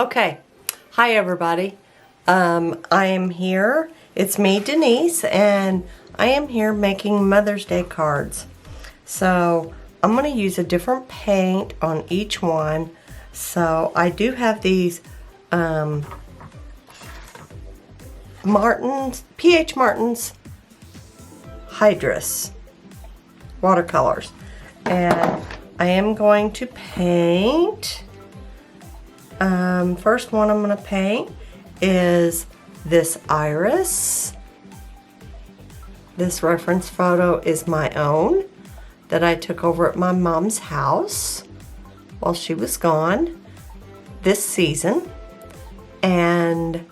Okay, hi everybody. I am here. It's me, Denise, and I am here making Mother's Day cards. So I'm going to use a different paint on each one. So I do have these P.H. Martin's Hydrus watercolors, and I am going to paint. First one I'm going to paint is this iris. This reference photo is my own that I took over at my mom's house while she was gone this season. And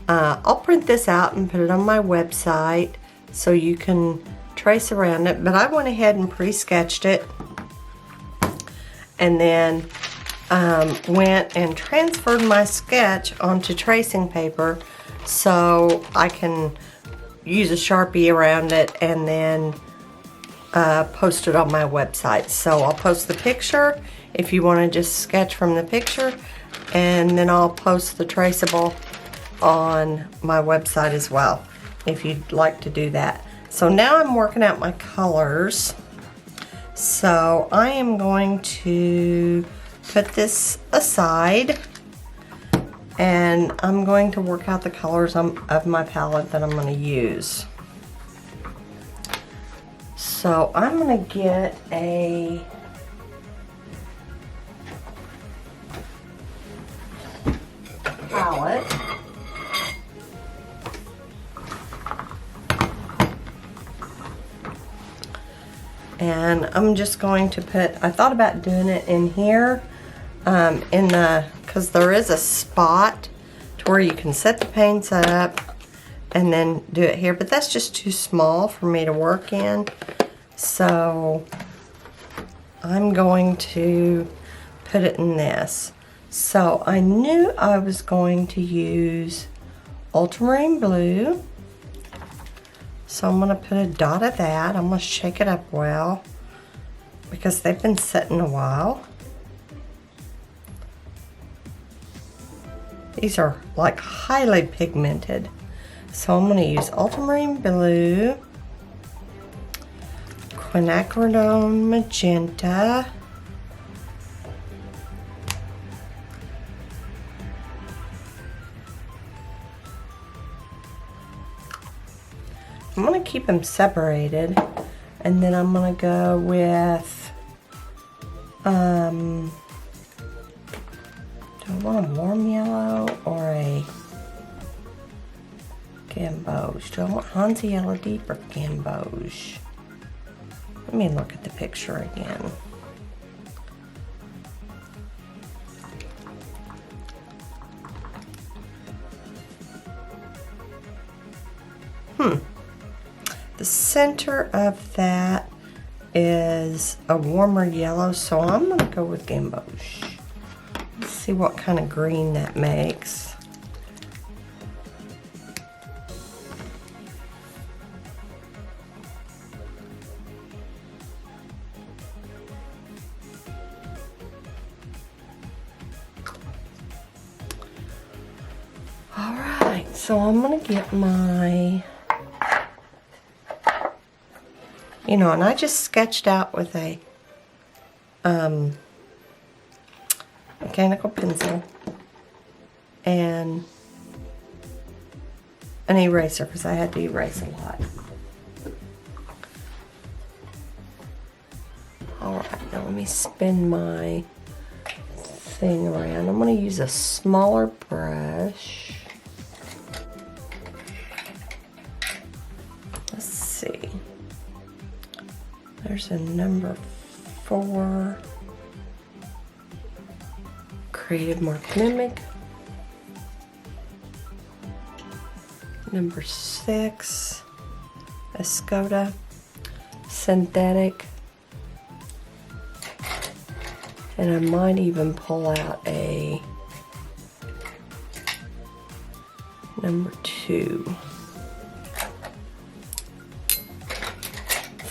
I'll print this out and put it on my website so you can trace around it. But I went ahead and pre-sketched it and then went and transferred my sketch onto tracing paper so I can use a Sharpie around it and then post it on my website. So I'll post the picture if you want to just sketch from the picture, and then I'll post the traceable on my website as well if you'd like to do that. So now I'm working out my colors. So I am going to put this aside and I'm going to work out the colors of my palette that I'm going to use. So I'm going to get a palette. And I'm just going to put, I thought about doing it in here, because there is a spot to where you can set the paints up and then do it here, but that's just too small for me to work in. So I'm going to put it in this. So I knew I was going to use ultramarine blue. So I'm going to put a dot of that. I'm going to shake it up well because they've been sitting a while. These are like highly pigmented. So I'm going to use ultramarine blue, quinacridone magenta, I'm going to keep them separated, and then I'm going to go with, do I want a warm yellow or a gamboge? Do I want Hansa Yellow Deep or gamboge? Let me look at the picture again. The center of that is a warmer yellow, so I'm going to go with gamboge. Let's see what kind of green that makes. All right, so I'm going to get my, and I just sketched out with a mechanical pencil and an eraser because I had to erase a lot. Alright, now let me spin my thing around. I'm going to use a smaller brush. Let's see. There's a number 4, Creative Mark Mimic. Number 6, Escoda, Synthetic. And I might even pull out a number 2.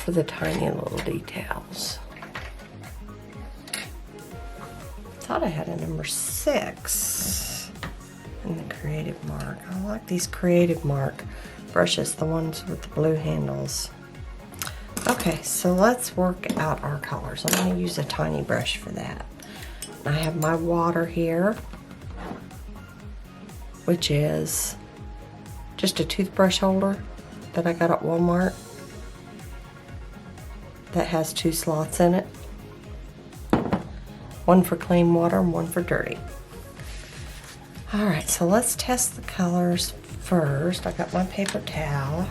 For the tiny little details. thought I had a number 6 in the Creative Mark. I like these Creative Mark brushes, the ones with the blue handles. Okay, so let's work out our colors. I'm going to use a tiny brush for that. I have my water here, which is just a toothbrush holder that I got at Walmart that has 2 slots in it. One for clean water and one for dirty. Alright, so let's test the colors first. I got my paper towel.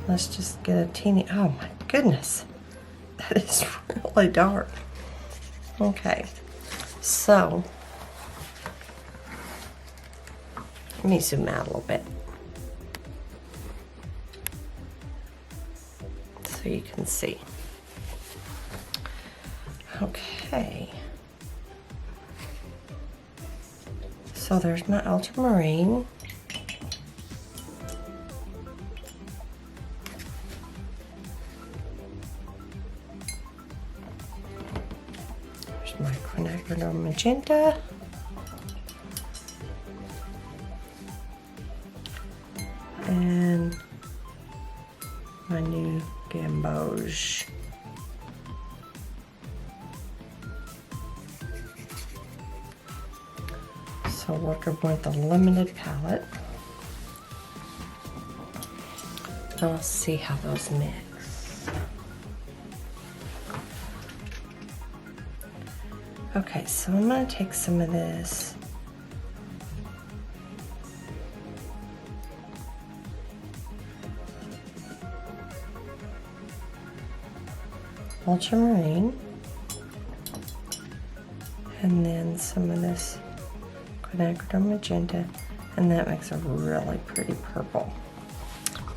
Let's just get a teeny, oh my goodness, that is really dark. Okay, so let me zoom out a little bit so you can see. Okay, so there's my ultramarine. There's my quinacridone magenta. And my new gamboge. So working with a limited palette. Now let's see how those mix. Okay, so I'm going to take some of this ultramarine and then some of this quinacridone magenta, and that makes a really pretty purple.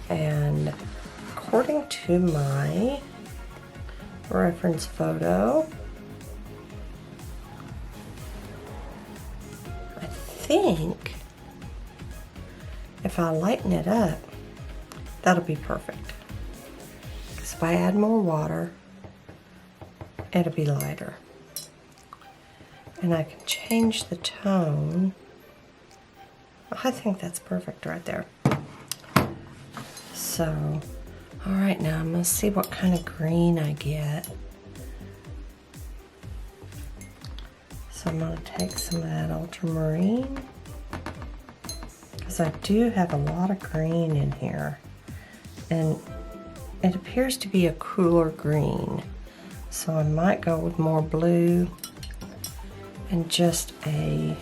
And according to my reference photo, I think if I lighten it up, that'll be perfect. Because if I add more water, it'll be lighter. And I can change the tone. I think that's perfect right there. So, all right, now I'm gonna see what kind of green I get. So I'm gonna take some of that ultramarine, because I do have a lot of green in here. And it appears to be a cooler green. So I might go with more blue and just a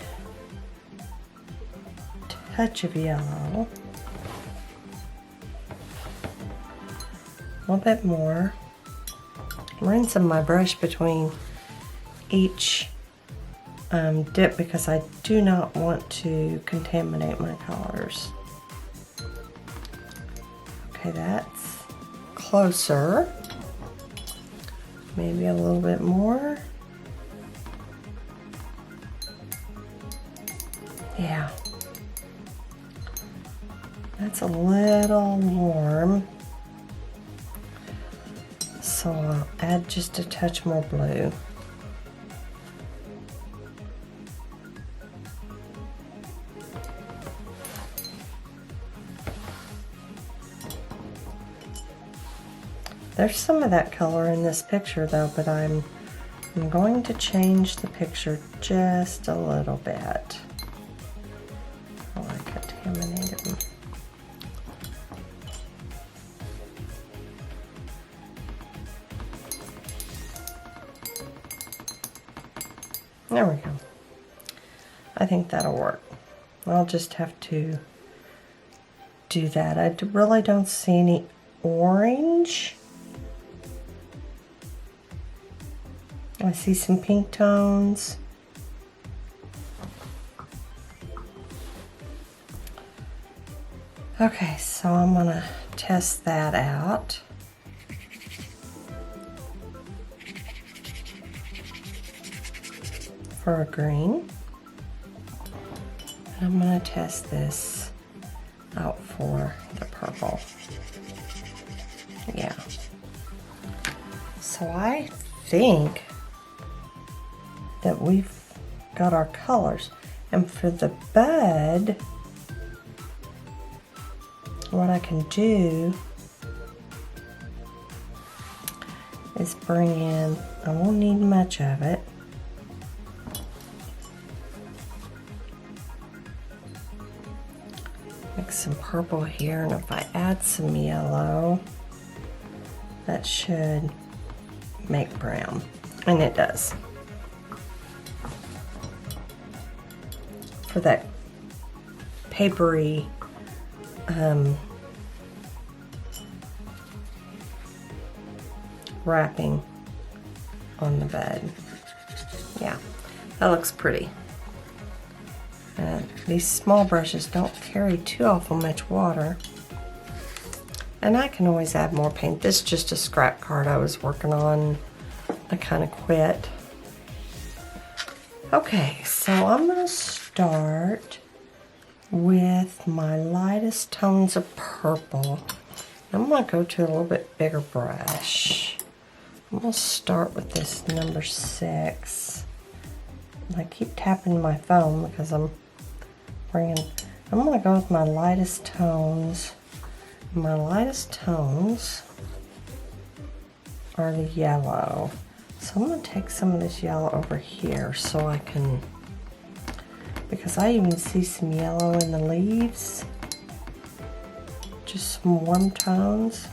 touch of yellow. A little bit more. I'm rinsing my brush between each dip because I do not want to contaminate my colors. Okay, that's closer. Maybe a little bit more. Yeah. That's a little warm. So I'll add just a touch more blue. There's some of that color in this picture though, but I'm going to change the picture just a little bit. Oh, I contaminated them. There we go. I think that'll work. I'll just have to do that. I really don't see any orange. I see some pink tones. Okay, so I'm gonna test that out. For a green. And I'm gonna test this out for the purple. Yeah. So I think that we've got our colors. And for the bud, what I can do is bring in, I won't need much of it, mix some purple here, and if I add some yellow, that should make brown, and it does. For that papery wrapping on the bed. Yeah, that looks pretty. These small brushes don't carry too awful much water. And I can always add more paint. This is just a scrap card I was working on. I kind of quit. Okay, so I'm going to start with my lightest tones of purple. I'm going to go to a little bit bigger brush. I'm going to start with this number 6. I keep tapping my phone because I'm going to go with my lightest tones. My lightest tones are the yellow. So I'm going to take some of this yellow over here so I can, because I even see some yellow in the leaves. Just some warm tones.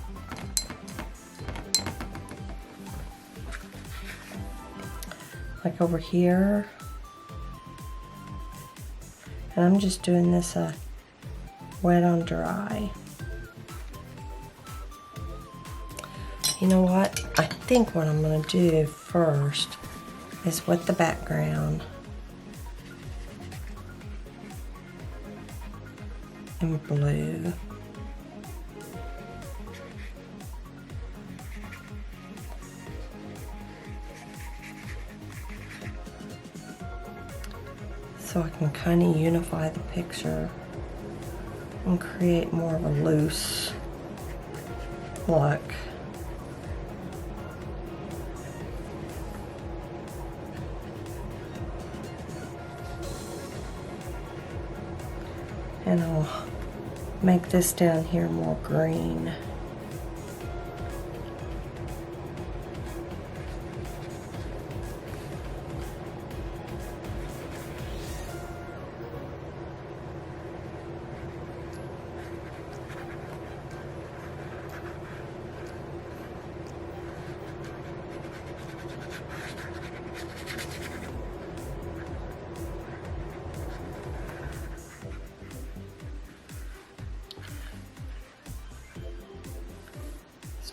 Like over here. And I'm just doing this wet on dry. You know what? I think what I'm going to do first is wet the background in blue. So I can kind of unify the picture and create more of a loose look. And I'll make this down here more green.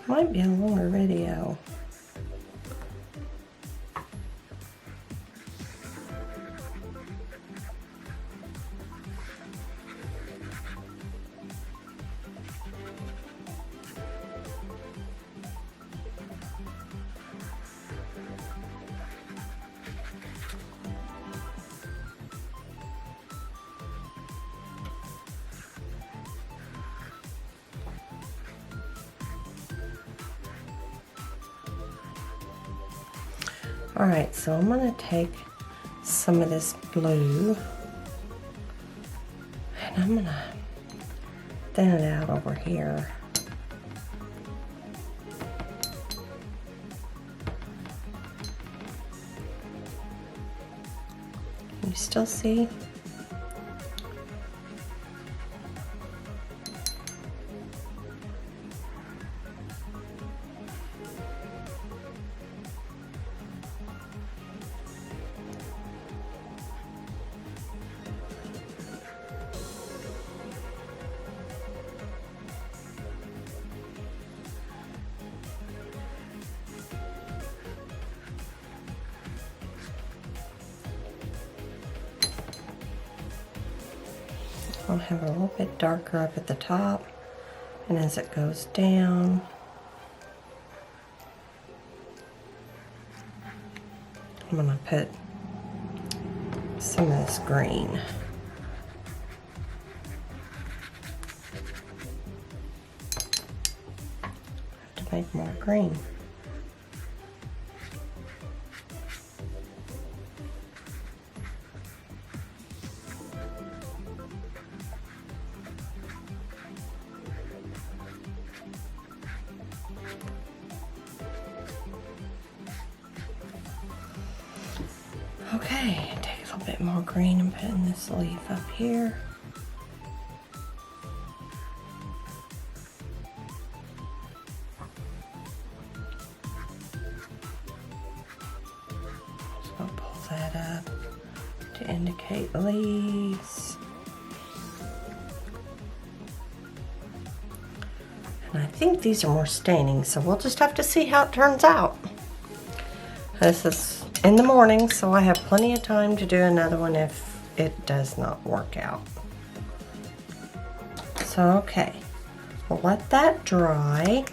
Might be a longer video. Alright, so I'm going to take some of this blue and I'm going to thin it out over here. Can you still see? I'll have it a little bit darker up at the top, and as it goes down, I'm going to put some of this green. I have to make more green. Okay, take a little bit more green and put in this leaf up here. Just gonna pull that up to indicate leaves. And I think these are more staining, so we'll just have to see how it turns out. This is in the morning, so I have plenty of time to do another one if it does not work out. So, okay, we'll let that dry.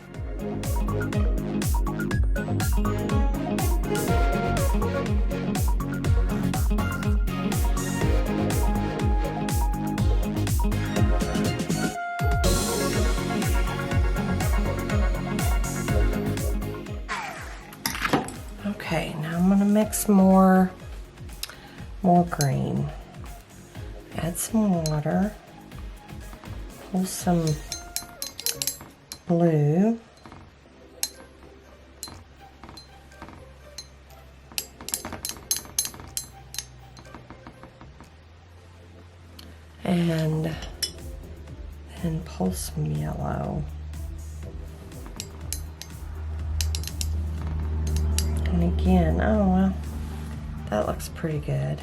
Okay, now I'm gonna mix more green. Add some water. Pull some blue. And then pull some yellow. And again, oh well, that looks pretty good.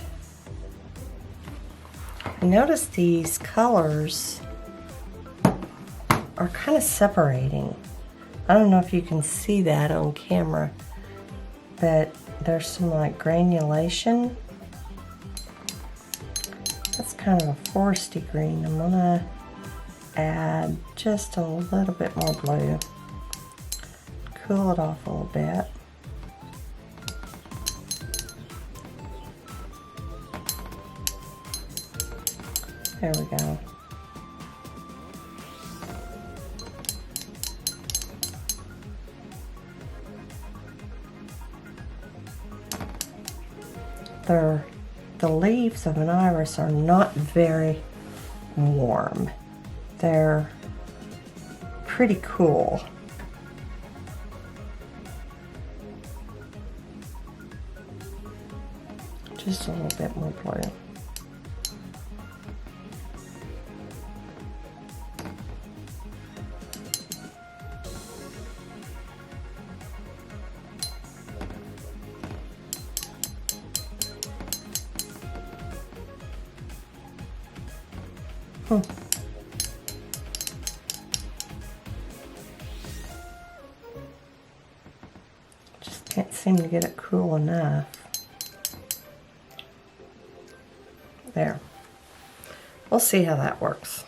Notice these colors are kind of separating. I don't know if you can see that on camera, but there's some like granulation. That's kind of a foresty green. I'm gonna add just a little bit more blue. Cool it off a little bit. There we go. The leaves of an iris are not very warm. They're pretty cool. Just a little bit more blue. Just can't seem to get it cool enough. There. We'll see how that works.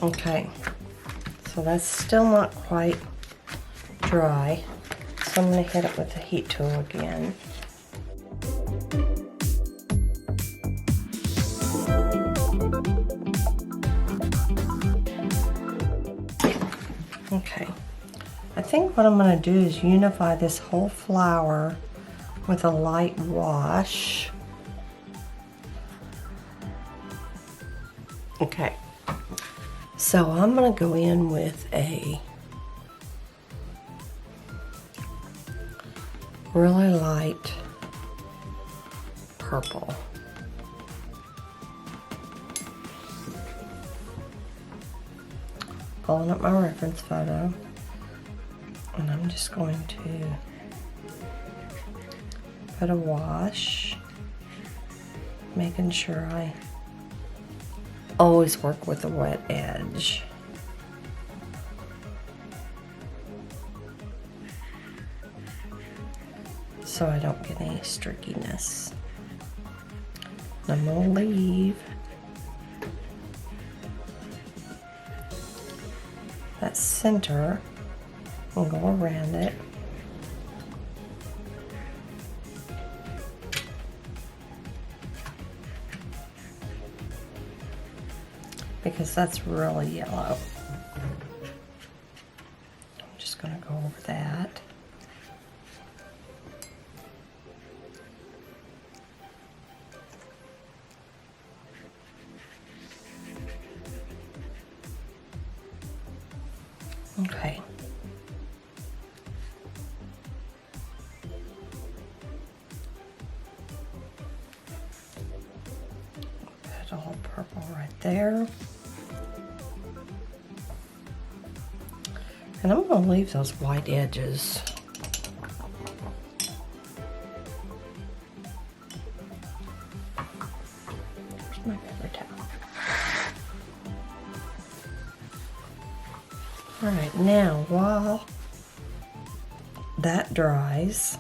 Okay, so that's still not quite dry, so I'm going to hit it with the heat tool again. Okay, I think what I'm going to do is unify this whole flower with a light wash. Okay, so I'm going to go in with a really light purple. Pulling up my reference photo, and I'm just going to put a wash, making sure I always work with a wet edge. So I don't get any streakiness. And I'm gonna leave that center and go around it. Because that's really yellow. I'm just going to go over that. Okay. there. And I'm going to leave those white edges. Where's my paper towel? Alright, now while that dries,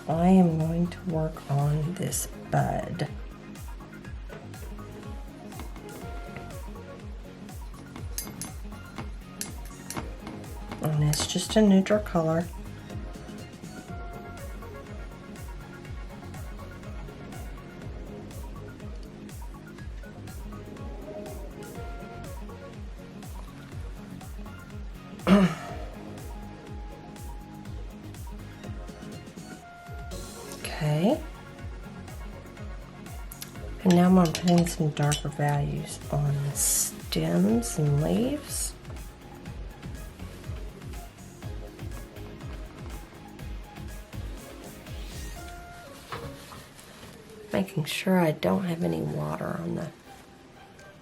I am going to work on this bud. And it's just a neutral color. Okay, and now I'm going to put in some darker values on the stems and leaves. Making sure I don't have any water on the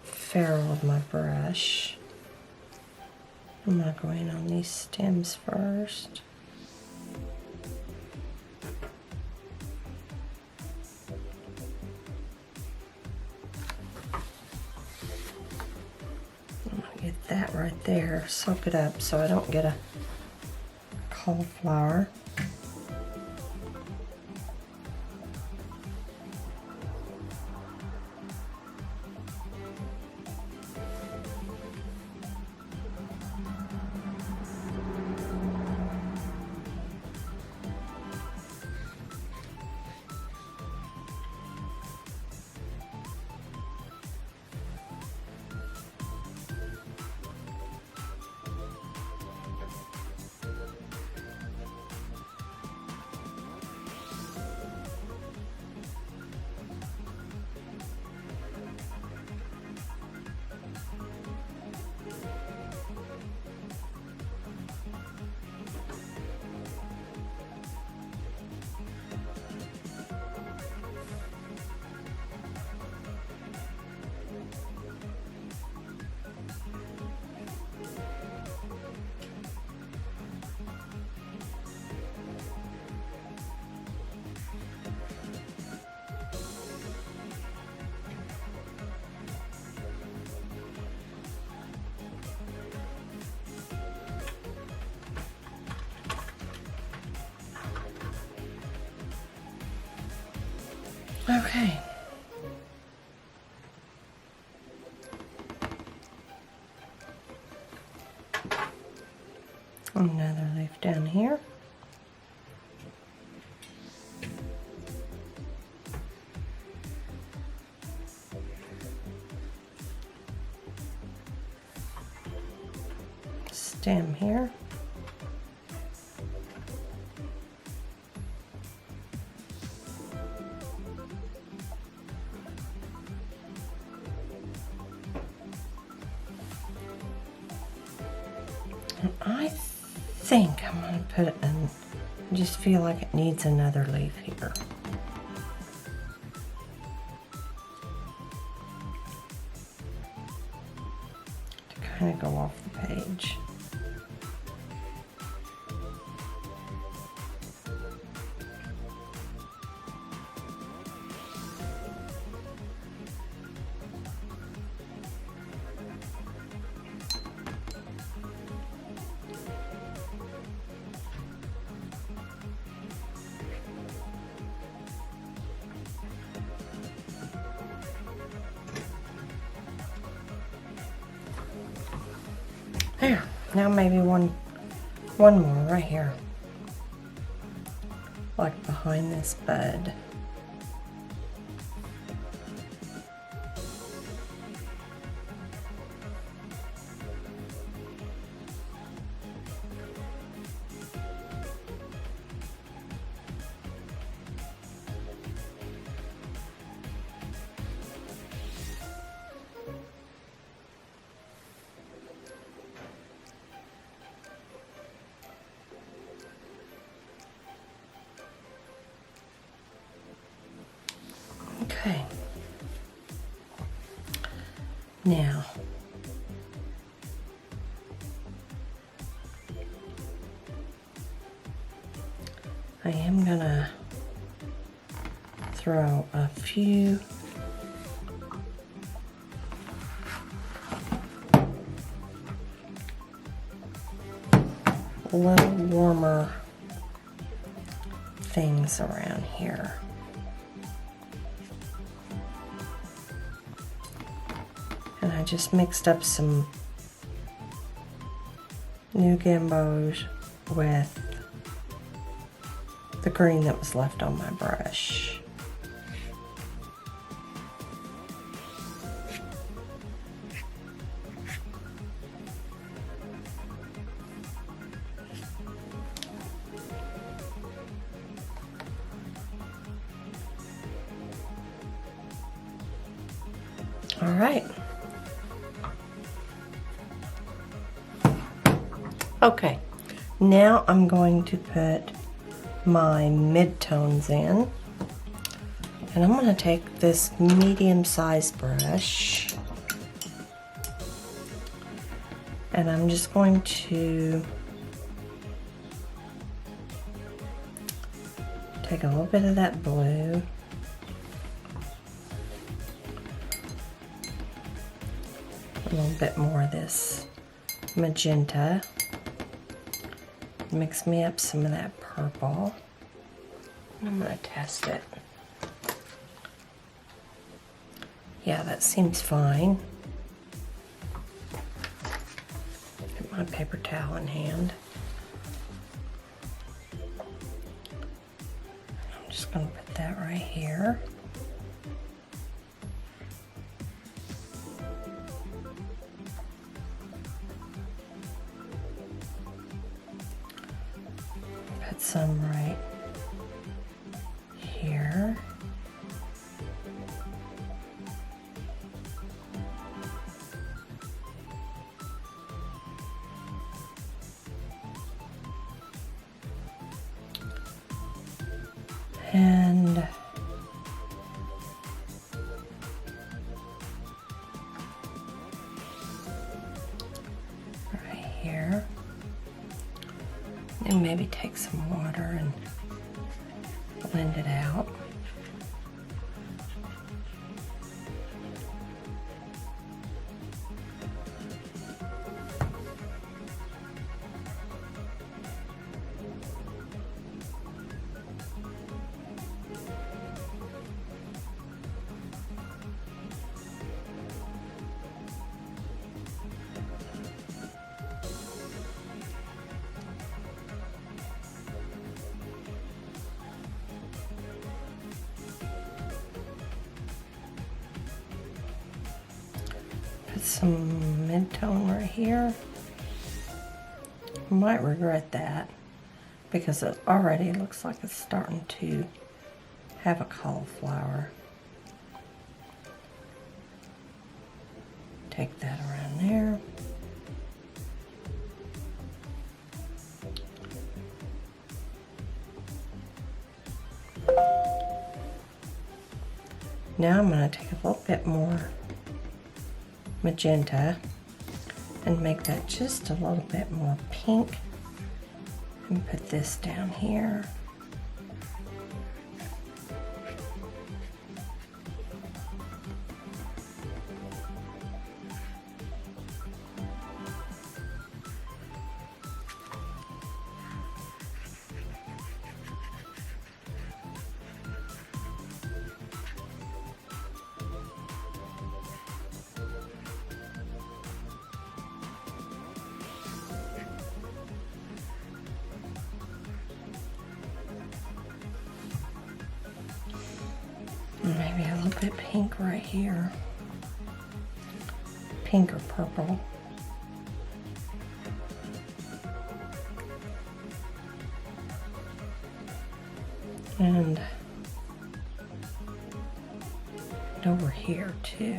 ferrule of my brush. I'm going to go in on these stems first. Get that right there, soak it up so I don't get a cauliflower. Okay. Another leaf down here. Stem here. I think I'm going to put it in, I just feel like it needs another leaf here. To kind of go off the page. There, now maybe one more right here, like behind this bud. Okay. Now, I am gonna throw a few little warmer things around here. And I just mixed up some new Gambos with the green that was left on my brush. All right. Okay, now I'm going to put my midtones in, and I'm going to take this medium-sized brush, and I'm just going to take a little bit of that blue, a little bit more of this magenta, mix me up some of that purple, and I'm going to test it. Yeah, that seems fine. Get my paper towel in hand. I'm just going to put that right here. Put some right here. And right here. And maybe take some water and blend it out. Put some mid-tone right here. I might regret that because it already looks like it's starting to have a cauliflower. Take that around there. Now I'm going to take a little bit more magenta and make that just a little bit more pink and put this down here. Maybe a little bit pink right here. Pink or purple. And over here too.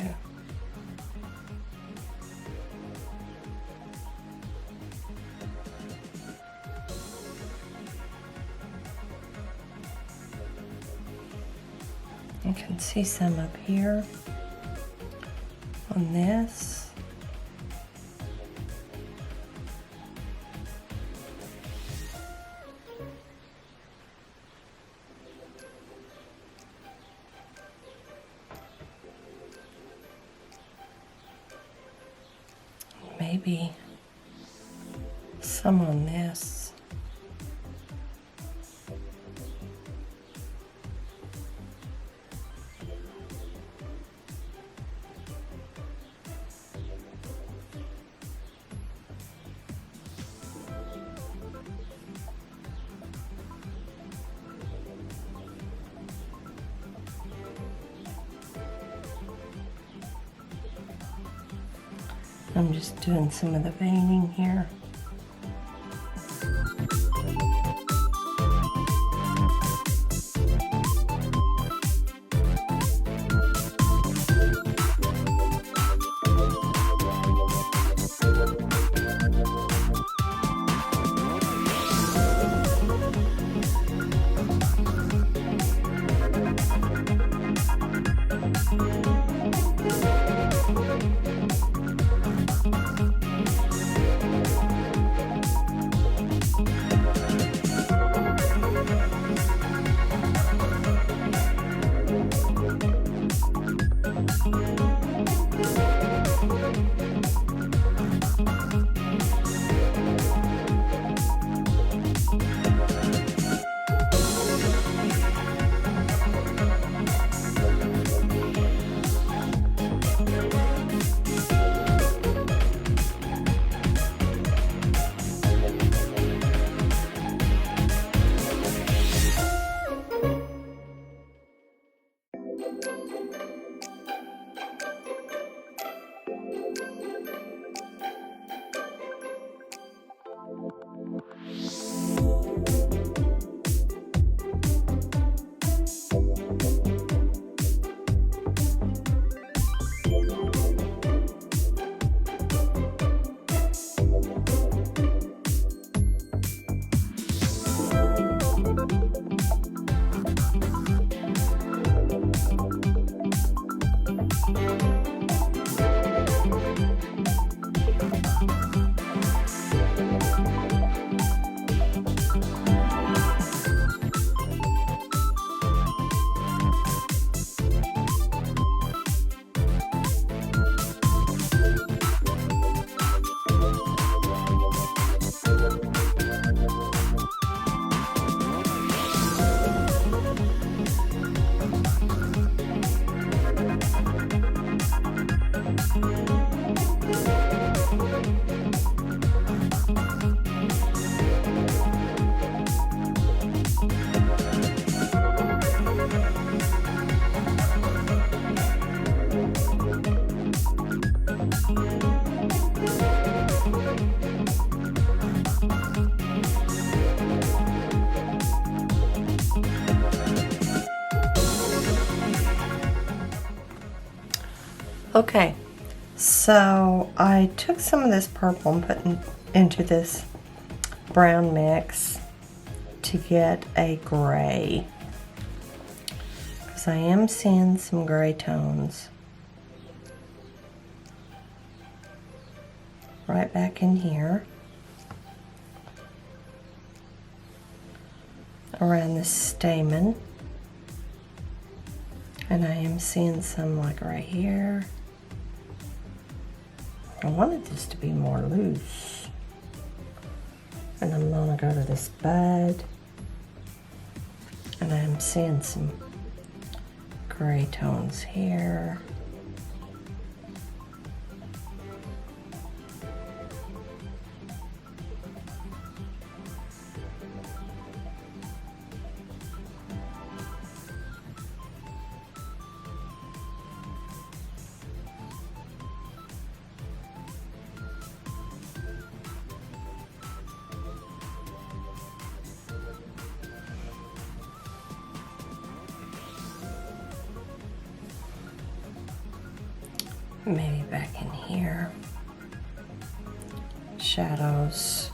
You can see some up here on this. Maybe some on this. I'm just doing some of the veining here. Okay, so I took some of this purple and put into this brown mix to get a gray, because I am seeing some gray tones right back in here around the stamen, and I am seeing some like right here. I wanted this to be more loose, and I'm gonna go to this bud, and I'm seeing some gray tones here. Maybe back in here, shadows.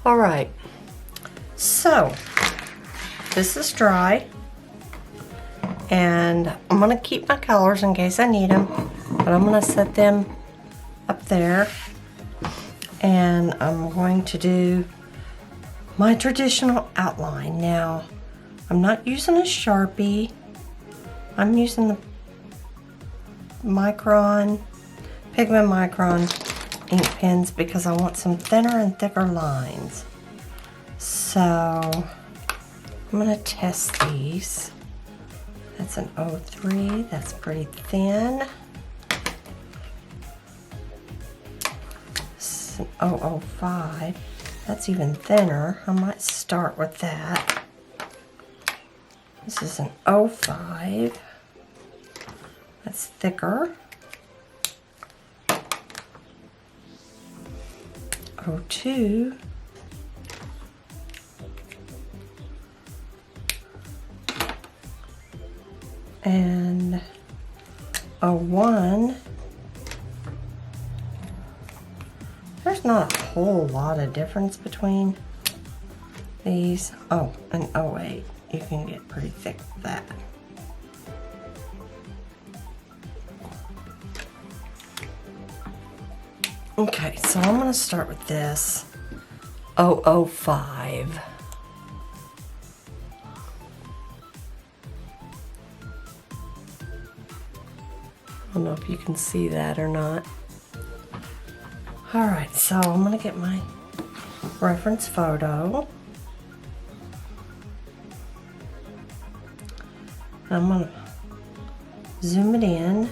All right, so this is dry, and I'm gonna keep my colors in case I need them, but I'm gonna set them up there, and I'm going to do my traditional outline. Now, I'm not using a Sharpie. I'm using the Pigment Micron ink pens because I want some thinner and thicker lines. So I'm gonna test these. That's an 03, that's pretty thin. This is an 005, that's even thinner. I might start with that. This is an 05, that's thicker. 02, and 01. There's not a whole lot of difference between these. Oh, and 08. You can get pretty thick with that. Okay, so I'm going to start with this 005. I don't know if you can see that or not. Alright, so I'm going to get my reference photo. I'm going to zoom it in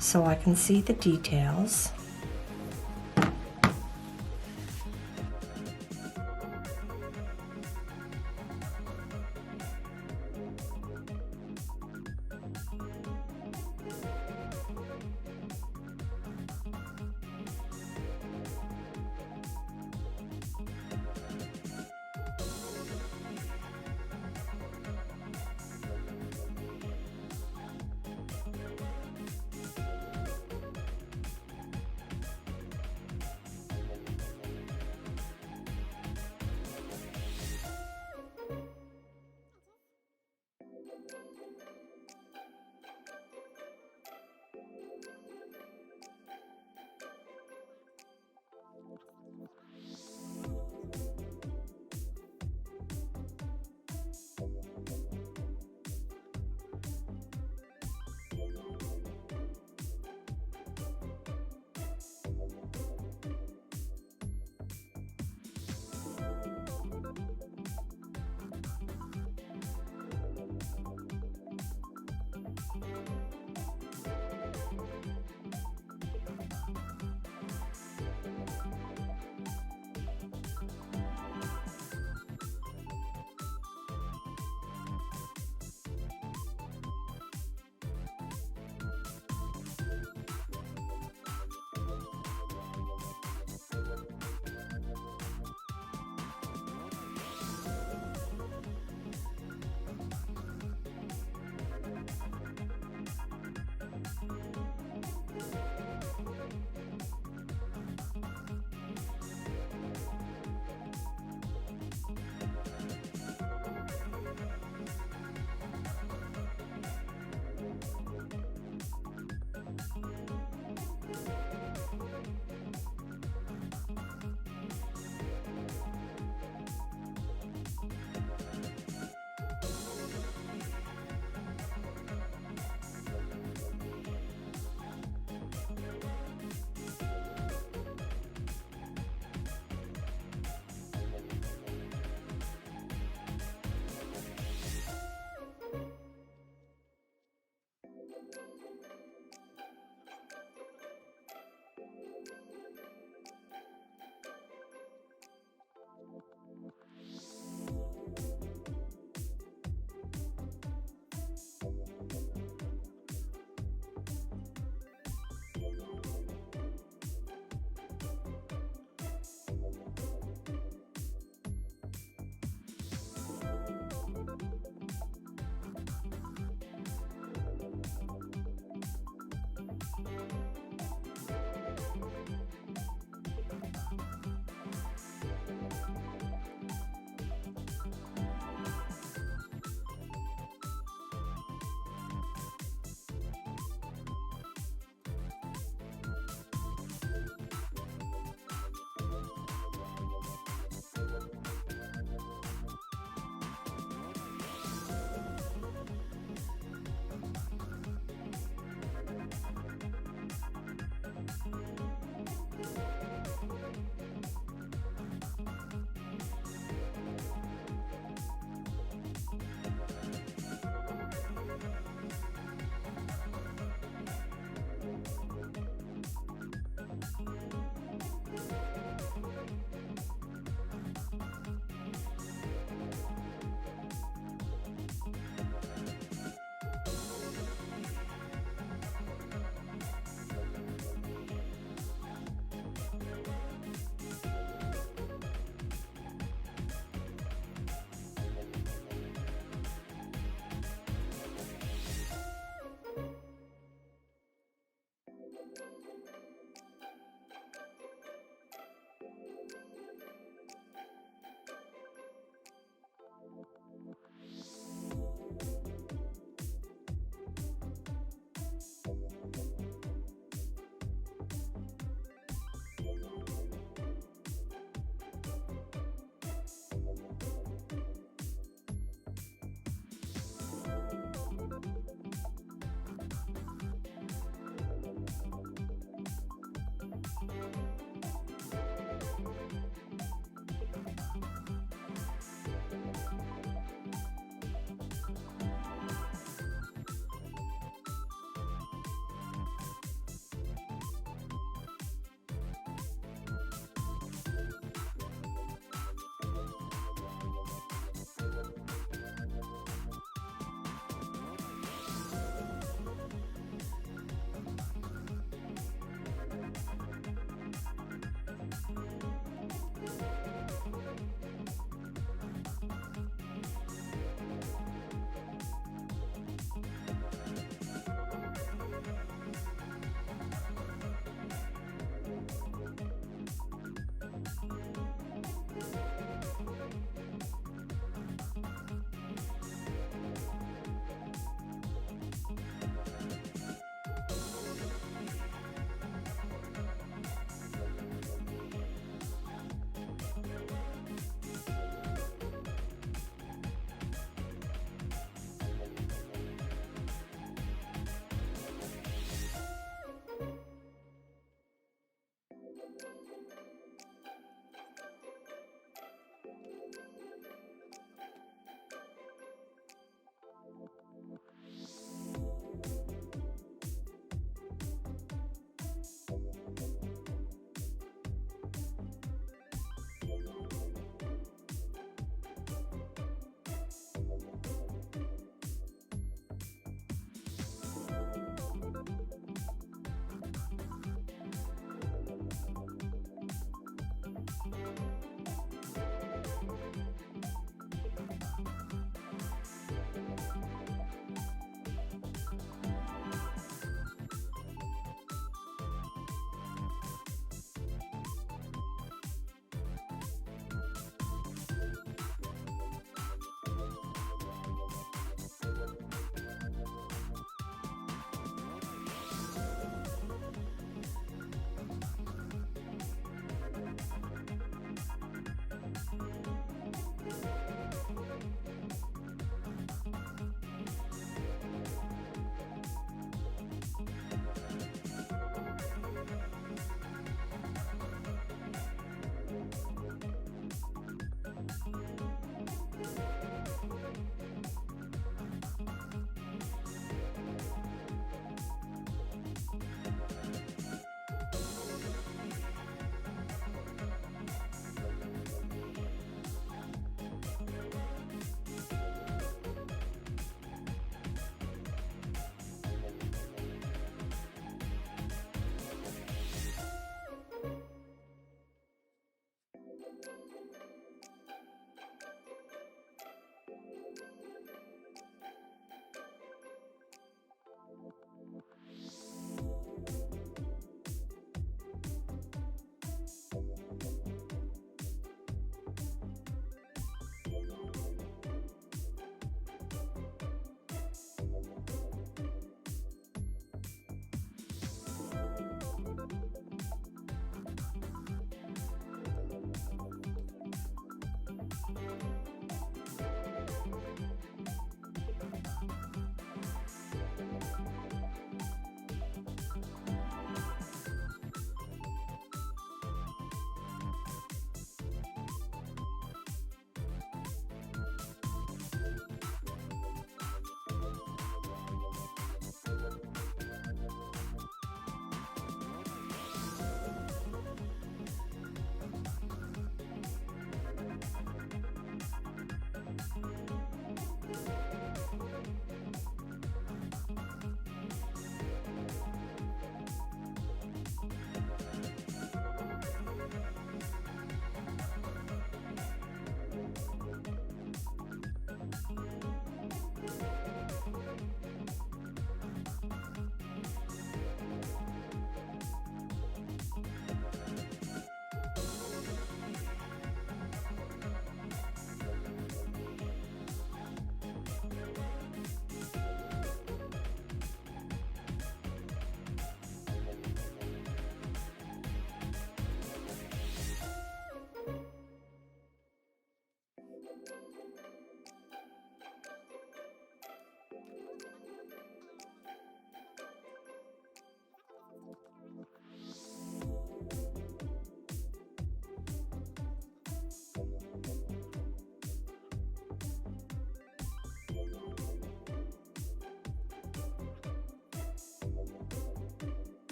so I can see the details.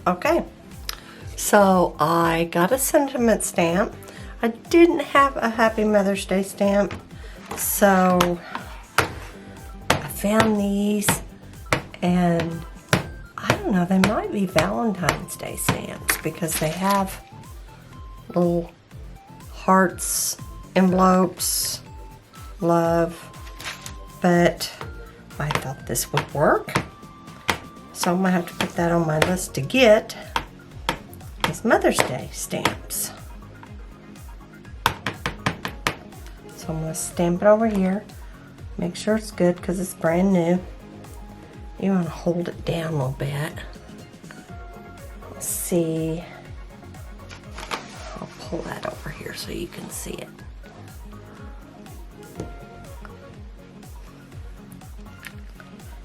Okay, so I got a sentiment stamp. I didn't have a Happy Mother's Day stamp, so I found these, and I don't know, they might be Valentine's Day stamps because they have little hearts, envelopes, love, but I thought this would work. So I'm gonna have to put that on my list to get is Mother's Day stamps. So I'm gonna stamp it over here. Make sure it's good because it's brand new. You wanna hold it down a little bit. Let's see. I'll pull that over here so you can see it.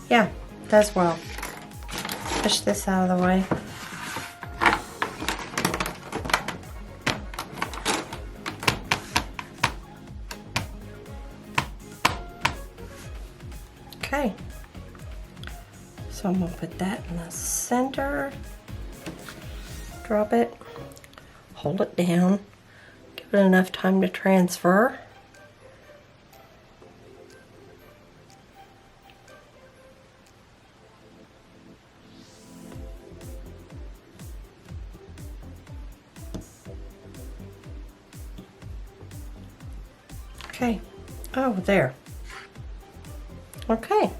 Yeah, does well. Push this out of the way. Okay. So I'm going to put that in the center. Drop it. Hold it down. Give it enough time to transfer. Okay. Oh, there. Okay.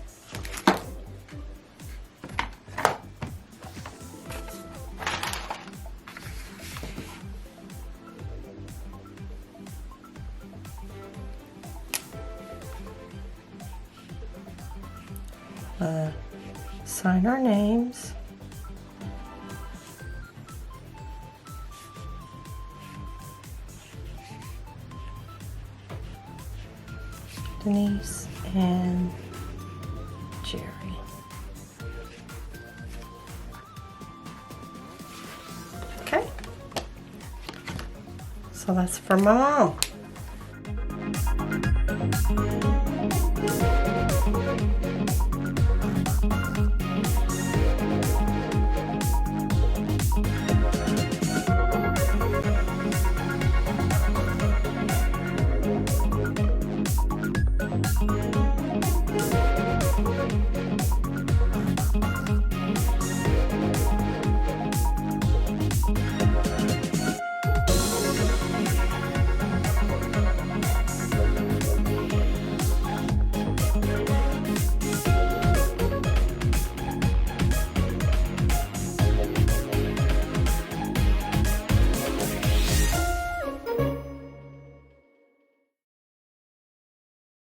Sign our names. Denise and Jerry. Okay. So that's for my mom.